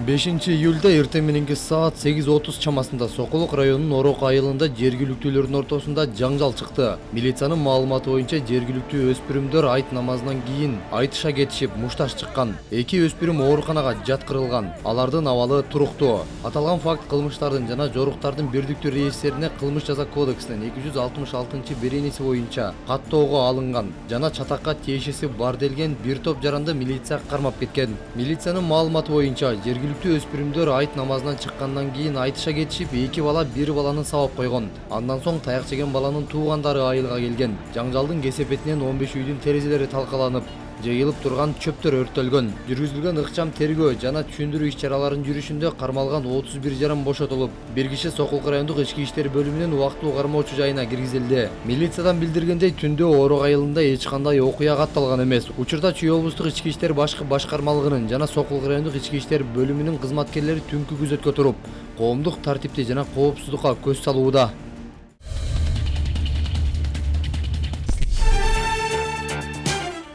5-июлда эртең мененки саат 8:30 чамасында Сокулук районунун Орок айылында жергиликтүүлөрдүн ортосунда жаңжал чыкты. Милициянын маалыматы боюнча жергиликтүү өспүрүмдөр айт намазынан кийин айтыша кетишип мушташ чыккан. Эки өспүрүм ооруканага жаткырылган. Алардын абалы туруктуу. Аталган факт кылмыштардын жана жоруктардын бирдиктүү реестерине кылмыш жаза кодексинин 266-беренеси боюнча каттоого алынган жана чатакка тиешеси бар делген бир топ жаранды милиция кармап кеткен. Милициянын маалыматы боюнча жергиликтүү өспүрүмдөр айт намазынан чыккандан кийин айтыша кетишип, эки бала бир баланы сабап койгон. Андан соң таяк жеген баланын туугандары айылга келген. Жаңжалдын кесепетинен 15 үйдүн терезелери талкаланып, жайылып турган чөптөр өрттөлгөн. Жүргүзүлгөн ыкчам тергөө жана түшүндүрүү иш-чараларынын жүрүшүндө кармалган 31 жаран бошотулуп, бир киши Сокулук райондук ички иштер бөлүмүнүн убактылуу кармоочу жайына киргизилди. Милициядан билдиргендей, түндө Орок айылында эч кандай окуя катталган эмес. Учурда Чүй облустук ички иштер башкармалыгынын жана Сокулук райондук ички иштер бөлүмүнүн кызматкерлери түнкү күзөткө туруп, коомдук тартипти жана коопсуздукка көз салууда.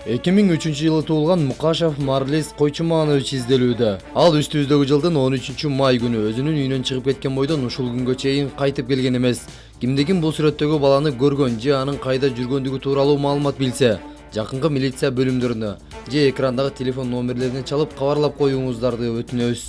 2003-жылы туулган Мукашев Марлис Койчуманович изделүүдө. Ал үстүбүздөгү жылдын 13-май күнү өзүнүн үйүнөн чыгып кеткен бойдон ушул күнгө чейин кайтып келген эмес. Кимдегин бул сүрөттөгү баланы көргөн же анын кайда жүргөндүгү тууралуу маалымат билсе, жакынкы милиция бөлүмдөрүнө же экрандагы телефон номерлерине чалып кабарлап коюңуздарды өтүнөбүз.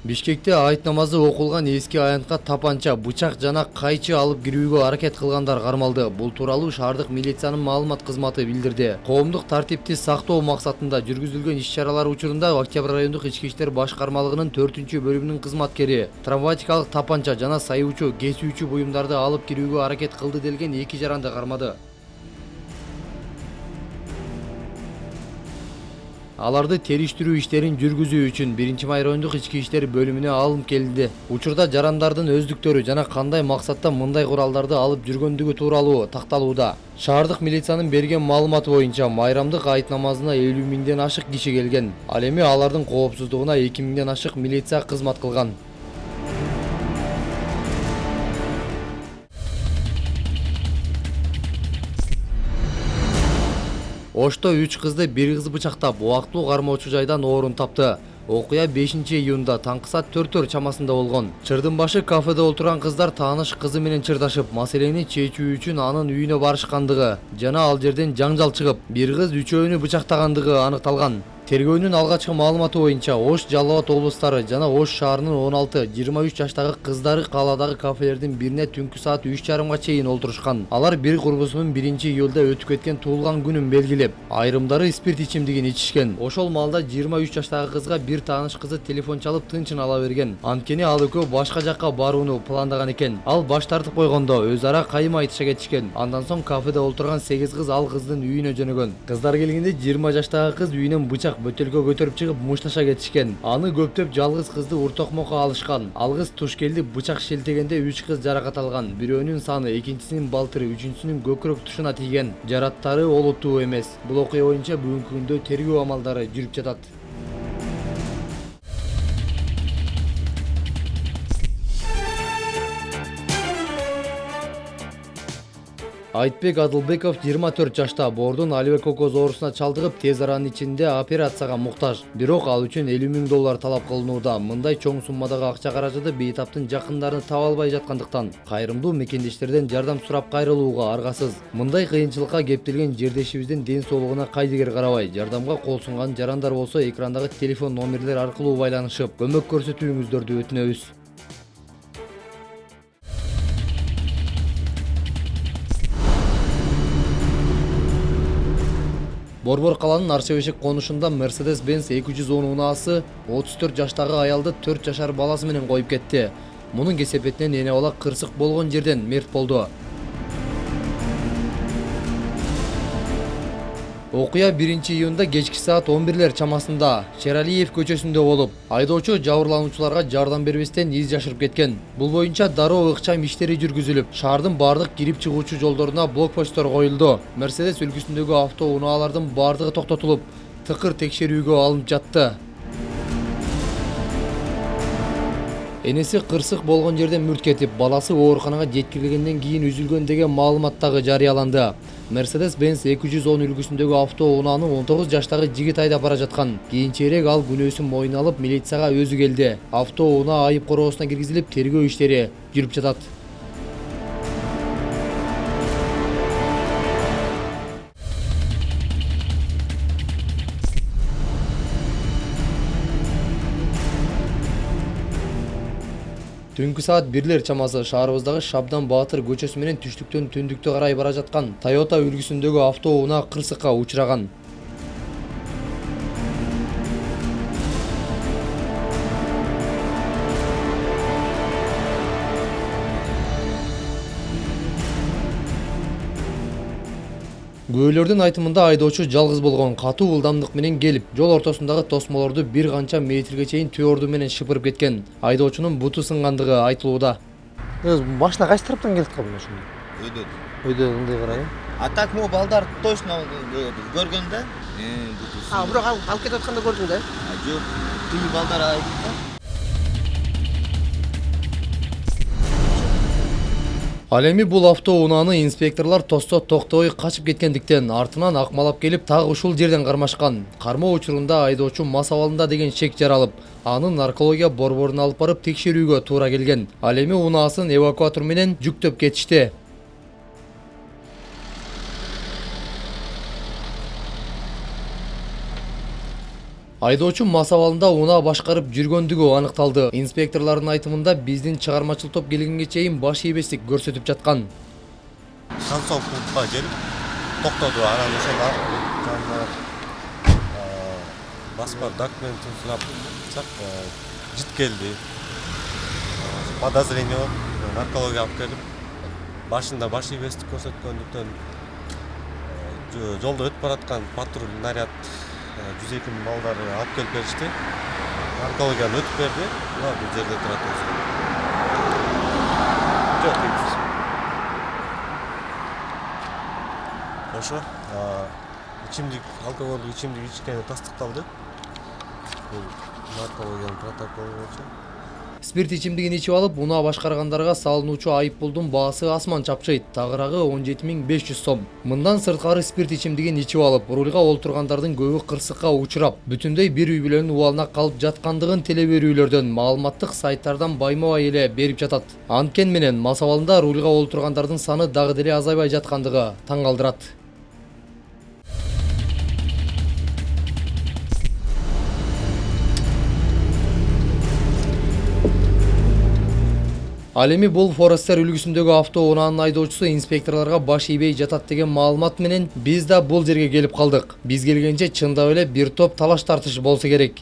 Бишкекте айт намазы окулган эски аянтка тапанча, бычак жана кайчы алып кирүүгө аракет кылгандар кармалды. Бул тууралуу шаардык милициянын маалымат кызматы билдирди. Коомдук тартипти сактоо максатында жүргүзүлгөн иш-чаралар учурунда Октябрь райондук ички иштер башкармалыгынын 4-бөлүмүнүн кызматкери травматикалык тапанча жана сайуучу, кесүүчү буюмдарды алып кирүүгө аракет кылды делген 2 жаранды кармады. Аларды териштирүү иштерин жүргүзүү үчүн 1-май райондук ички иштер бөлүмүнө алынып келди. Учурда жарандардын өздүктөрү жана кандай максатта мындай куралдарды алып жүргөндүгү тууралуу такталууда. Шаардык милициянын берген маалыматы боюнча майрамдык айт намазына 50 миңден ашык киши келген. Ал эми алардын коопсуздугуна 2 миңден ашык милиция кызмат кылган. Ошто 3 кызды бир кыз бычактап, убактылуу кармоочу жайдан орун тапты. Окуя 5-июнда таңкы саат 4 чамасында болгон. Чырдын-башы кафеде отурган кыздар тааныш кызы менен чырдашып, маселени чечүү үчүн анын үйүнө барышкандыгы жана ал жерден жаңжал чыгып, бир кыз үчөөнү бычактагандыгы аныкталган. Тергөөнүн алгачкы маалыматы боюнча Ош, Жалал Абад облустары жана Ош шаарынын 16-23 жаштагы кыздары кааладагы кафелердин бирине түнкү саат 3:30 чейин олтурушкан. Алар бир курбусунун 1-июлда өтүп кеткен туулган күнүн белгилеп, айрымдары спирт ичимдигин ичишкен. Ошол маалда 23 жаштагы кызга бир тааныш кызы телефон чалып тынчын ала берген. Анткени ал экөө башка жакка барууну пландаган экен. Ал баш тартып койгондо өз ара кайым айтыша кетишкен. Андан соң кафеде олтурган 8 кыз ал кыздын үйүнө жөнөгөн. Кыздар келгенде 20 жаштагы кыз үйүнөн бычак бөтөлкө көтөрүп чыгып мушташа кетишкен. Аны көптөп жалгыз кызды уртокмокко алышкан. Ал кыз туш келди бычак шилтегенде 3 кыз жаракат алган. Бирөөнүн саны, экинчисинин балтыры, үчүнчүсүнүн көкүрөк тушуна тийген. Жараттары олуттуу эмес. Бул окуя боюнча бүгүнкү күндө тергөө амалдары жүрүп жатат. Айтбек Адылбеков 24 жашта боордун алевококоз оорусуна чалдыгып, тез аранын ичинде операцияга муктаж. Бирок ал үчүн $50 000 талап кылынууда. Мындай чоң суммадагы акча каражаты бейтаптын жакындарын таба албай жаткандыктан кайрымдуу мекендештерден жардам сурап кайрылууга аргасыз. Мындай кыйынчылыкка кептелген жердешибиздин ден соолугуна кайдыгер карабай, жардамга кол сунган жарандар болсо экрандагы телефон номерлер аркылуу байланышып, көмөк көрсөтүүңүздөрдү өтүнөбүз. Борбор каланын Арча-Бешек конушунда Mercedes-Benz 210 унаасы 34 жаштагы аялды 4 жашар баласы менен коюп кетти. Мунун кесепетинен эне бала кырсык болгон жерден мерт болду. Окуя 1-июнда кечки саат 11 чамасында Шералиев көчөсүндө болуп, айдоочу жабырлануучуларга жардам бербестен из жашырып кеткен. Бул боюнча дароо ыкчам иштери жүргүзүлүп, шаардын бардык кирип чыгуучу жолдоруна блокпосттор коюлду. Мерседес үлгүсүндөгү авто унаалардын бардыгы токтотулуп, тыкыр текшерүүгө алынып жатты. Энеси кырсык болгон жерден мүрт кетип, баласы ооруканага жеткирилгенден кийин үзүлгөн деген маалымат дагы жарыяланды. Mercedes-Benz 210 үлгүсүндөгү автоунааны 19 жаштагы жигит айдап бара жаткан. Кийинчерээк ал күнөөсүн мойнуна алып, милицияга өзү келди. Автоунаа айып короосуна киргизилип, тергөө иштери жүрүп жатат. Түнкү саат 1 чамасы шаарыбыздагы Шабдан Баатыр көчөсү менен түштүктөн түндүккө карай бара жаткан Toyota үлгүсүндөгү автоунаа кырсыкка учураган. Күбөлөрдүн айтымында айдоочу жалгыз болгон, катуу ылдамдык менен келип, жол ортосундагы тосмолорду бир канча метрге чейин түбөрдү менен шыпырып кеткен. Айдоочунун буту сынгандыгы айтылууда. Машина кайсы тараптан келип калды ошондо? Өйдө ындай карай. А так могу балдар точно көргөндө. Бирок алып кетип атканда көрдүң да? Жок, тиги балдар айтты да. Ал эми бул автоунааны инспекторлор тосто токтобой качып кеткендиктен артынан акмалап келип так ушул жерден кармашкан. Кармоо учурунда айдоочу мас абалында деген шек жаралып, аны наркология борборуна алып барып текшерүүгө туура келген. Ал эми унаасын эвакуатор менен жүктөп кетишти. Айдоочу мас абалында унаа башкарып жүргөндүгү аныкталды. Инспекторлордун айтымында биздин чыгармачыл топ келгенге чейин баш ийбестик көрсөтүп жаткан. Концов пунктка келип токтоду. Анан ошол басма документин сурап жит келди. Подозрение наркология алып келип, башында баш ийбестик көрсөткөндүктөн жолдо өтүп бараткан патруль наряд 102 балдары алып келип беришти. Наркологияны өтүп берди. Бул жерде турат өзү. Ошо ичимдик, алкоголдук ичимдик ичкени тастыкталды. Бул наркологиянын протоколу боюнча. Спирт ичимдигин ичип алып, унаа башкаргандарга салынуучу айыппулдун баасы асман чапчыйт. Тагыраагы 17.500 сом. Мындан сырткары спирт ичимдигин ичип алып, рульга олтургандардын көбү кырсыкка учурап, бүтүндөй бир үй бүлөнүн убалына калып жаткандыгын теле берүүлөрдөн, маалыматтык сайттардан байма-бай эле берип жатат. Анткени менен мас абалында рульга олтургандардын саны дагы деле азайбай жаткандыгы таң калтырат. Ал эми бул Forester үлгүсүндөгү автоунаанын айдоочусу инспекторлорго баш ийбей жатат деген маалымат менен биз да бул жерге келип калдык. Биз келгенче чындап эле бир топ талаш тартыш болсо керек.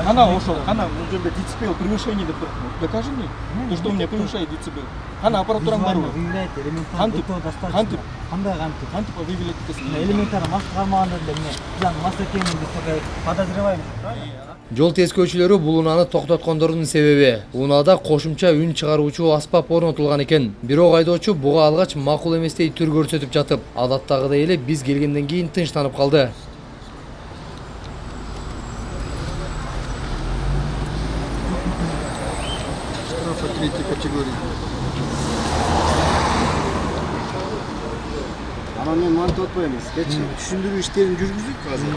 Она ушел, она уже децибел превышение, докажи мне, то, что у меня превышает децибел. Она аппаратура бар. Кантип выявлять это. Элементарно мас кармаганда эле мас экенин биз подозреваем. Жол тескөөчүлөрү бул унааны токтоткондордун себеби унаада кошумча үн чыгаруучу аспап орнотулган экен. Бирок айдоочу буга алгач макул эместей түр көрсөтүп жатып, адаттагыдай эле биз келгенден кийин тынчтанып калды. Штрафа 3-й категории. Ана мен мантып атпаймын. Түшүндүрүү иштерин жүргүздүк азыр.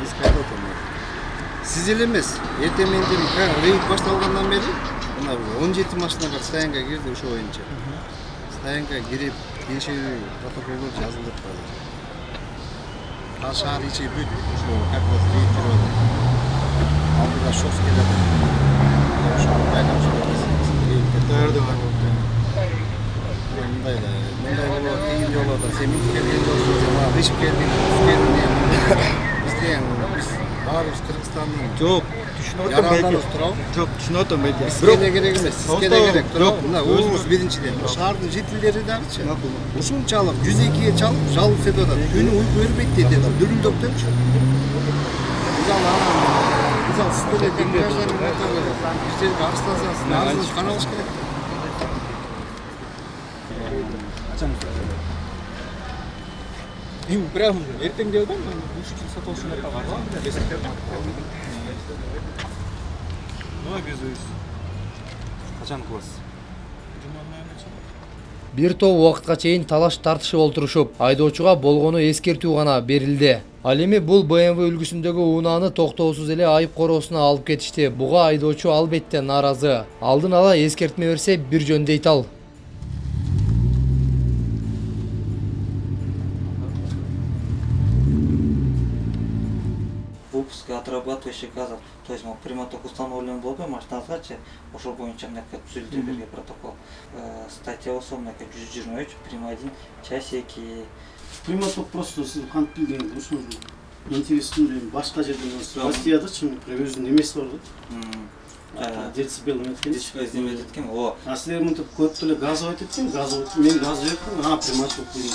Биз кайда отурмуз? Сиз эле эмес, эртең менен рейд башталгандан бери мына 17 машина бар стоянга кирди ошо боюнча. Стоянга кирип, тиешелүү протоколдор жазылып калды. Ал шаар ичи бүт ошо как раз рейд жүрүп атат. Алдыда шос келет. Ошо байлап жүрөбүз. Даярдык бар болду. Мындай болот, кийин жолдо сен минтип келген жоксуң, сен мага ишип келдиң. Биз баарыбыз Кыргызстандын. Жок, түшүнүп атам турабы? Жок, түшүнүп атам бейти. Бизге да керек эмес, сизге да керек турабы? Мына өзүңүз биринчиден. Шаардын жителдери дагычы. Ушунчалык 102-ге чалып, жалып кетип атат. Күнү уйку бербейт дейт, дүрүлдөп депчи. Biz al sizlere demirajların motorları. Bizleri arıslansın, ağzınız kan alış gerek. Прям эртең деп атам, ушу сатылышына калган. Давай без качан кыласыз? Бир топ убакытка чейин талаш тартышып олтурушуп, айдоочуга болгону эскертүү гана берилди. Ал эми бул BMW үлгүсүндөгү унааны токтоосуз эле айып короосуна алып кетишти. Буга айдоочу албетте нааразы. Алдын ала эскертме берсе бир жөн дейт ал. Выпуск отрабатывающих газов. То есть прямоток установлен болбой машинаңызгачы ошол боюнча мынакей түзүлдү протокол. Статья болсо мынакей 123 прим. 1 часть 2. Приматок просто сіз қант білдіңіз, ошол интересный башка жерден Россияда чындык өзүнүн немеси бар да. Децибел меткен. Децибел эметкен. О. А силер мынтип көп эле газовать эткен, мен газ жектим, приматок дейм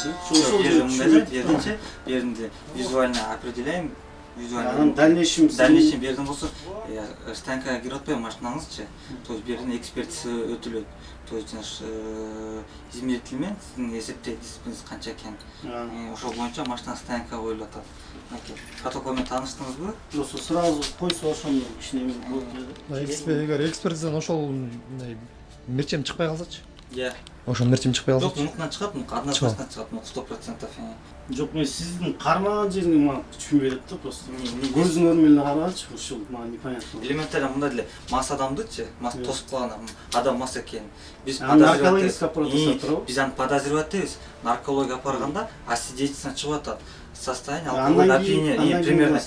да. Беринде визуально определяем. Анан дальнейшем берден болсо станкага кирип атпайбы машинаңызчы. То есть берден экспертиза өтүлөт. То есть измеритель менен сиздин эсептейт дисциплинаңыз канча экенин. Ошол боюнча машина станкага коюлуп атат. Протокол менен тааныштыңызбы? Просто сразу койсо ошондо кичине Эгер экспертизадан ошол мерчем чыкпай калсачы? Иә. Ошол мерчем чыкпай калсачы? Жок, мындан чыгат, однозначно чыгат, 100%. Жок, мен сиздин кармаган жериңи мага түшүнбөй атат да просто. Көзүңөр менен карагачы, ушул мага непонятно. Элементарно мындай эле мас адамдычы, мас тосуп калган адам мас экенин. Биз подозревать этебиз. Наркология апарганда освидетельствование чыгып атат. Состояние алкогольного опьянения примерно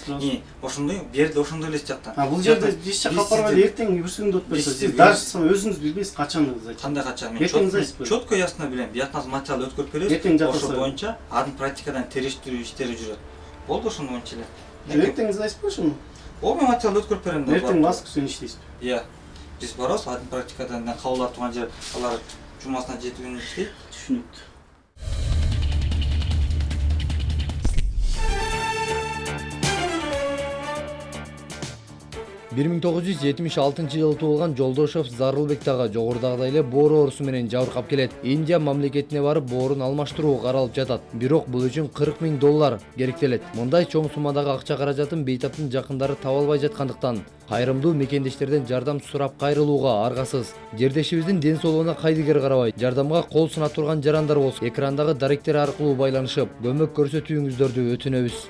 ошондой берди ошондой эле жактан. Бул жерде еш жакка апарбай эртең бирсүңдү өтпөйсүз. Сиз даже өзүңүз билбейсиз качандыгыңызды айтып. Кандай качан? Мен четко ясно билем. Биятназ материал өткөрүп беребиз. Ошол боюнча адын практикадан териштирүү иштери жүрөт. Болду ошондон боюнча эле. Эртеңиз айтпайбы ошону? Мен материал өткөрүп берем да. Эртең басып сен иштейсизби? Иә. Биз барабыз, адын практикадан кабылдап турган жер алар жумасына 7 күн иштейт. Түшүнүктүү. 1976-жылы туулган Жолдошов Зарылбек дагы жогорудагыдай эле боору оорусу менен жабыркап келет. Индия мамлекетине барып боорун алмаштыруу каралып жатат. Бирок бул үчүн $40,000 керектелет. Мындай чоң суммадагы акча каражатын бейтаптын жакындары таба албай жаткандыктан кайрымдуу мекендештерден жардам сурап кайрылууга аргасыз. Жердешибиздин ден соолугуна кайдыгер карабай, жардамга кол сунап турган жарандар болсо экрандагы даректер аркылуу байланышып, көмөк көрсөтүүңүздөрдү өтүнөбүз.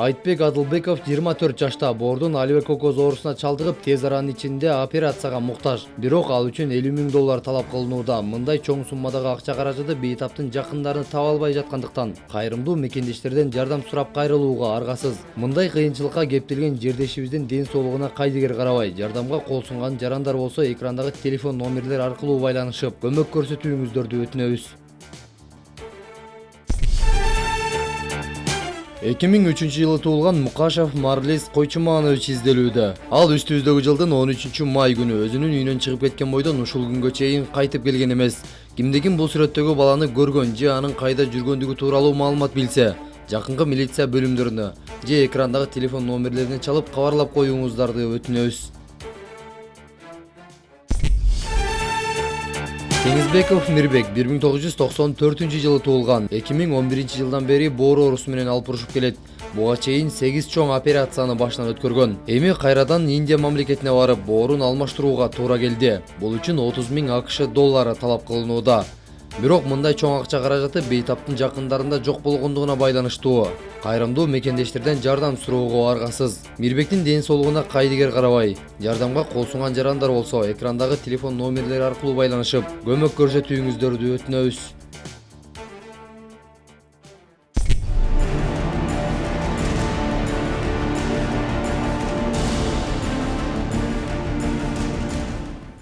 Айтбек Адылбеков 24 жашта боордун алевококоз оорусуна чалдыгып, тез аранын ичинде операцияга муктаж. Бирок ал үчүн $50,000 талап кылынууда. Мындай чоң суммадагы акча каражаты бейтаптын жакындарын таба албай жаткандыктан кайрымдуу мекендештерден жардам сурап кайрылууга аргасыз. Мындай кыйынчылыкка кептелген жердешибиздин ден соолугуна кайдыгер карабай, жардамга кол сунган жарандар болсо экрандагы телефон номерлер аркылуу байланышып, көмөк көрсөтүүңүздөрдү өтүнөбүз. 2003-жылы туулган Мукашев Марлис Койчуманович изделүүдө. Ал үстүбүздөгү жылдын 13 май күнү өзүнүн үйүнөн чыгып кеткен бойдон ушул күнгө чейин кайтып келген эмес. Кимдигин бул сүрөттөгү баланы көргөн же анын кайда жүргөндүгү тууралуу маалымат билсе, жакынкы милиция бөлүмдөрүнө же экрандагы телефон номерлерине чалып кабарлап коюңуздарды өтүнөбүз. Теңизбеков Мирбек 1994-жылы туулган. 2011-жылдан бери боору оорусу менен алпурушуп келет. Буга чейин 8 чоң операцияны башынан өткөргөн. Эми кайрадан Индия мамлекетине барып, боорун алмаштырууга туура келди. Бул үчүн $30,000 талап кылынууда. Бирок мындай чоң акча каражаты бейтаптын жакындарында жок болгондугуна байланыштуу. Кайрымдуу мекендештерден жардам суроого аргасыз. Мирбектин ден соолугуна кайдыгер карабай, жардамга кол сунган жарандар болсо экрандагы телефон номерлери аркылуу байланышып, көмөк көрсөтүүңүздөрдү өтүнөбүз.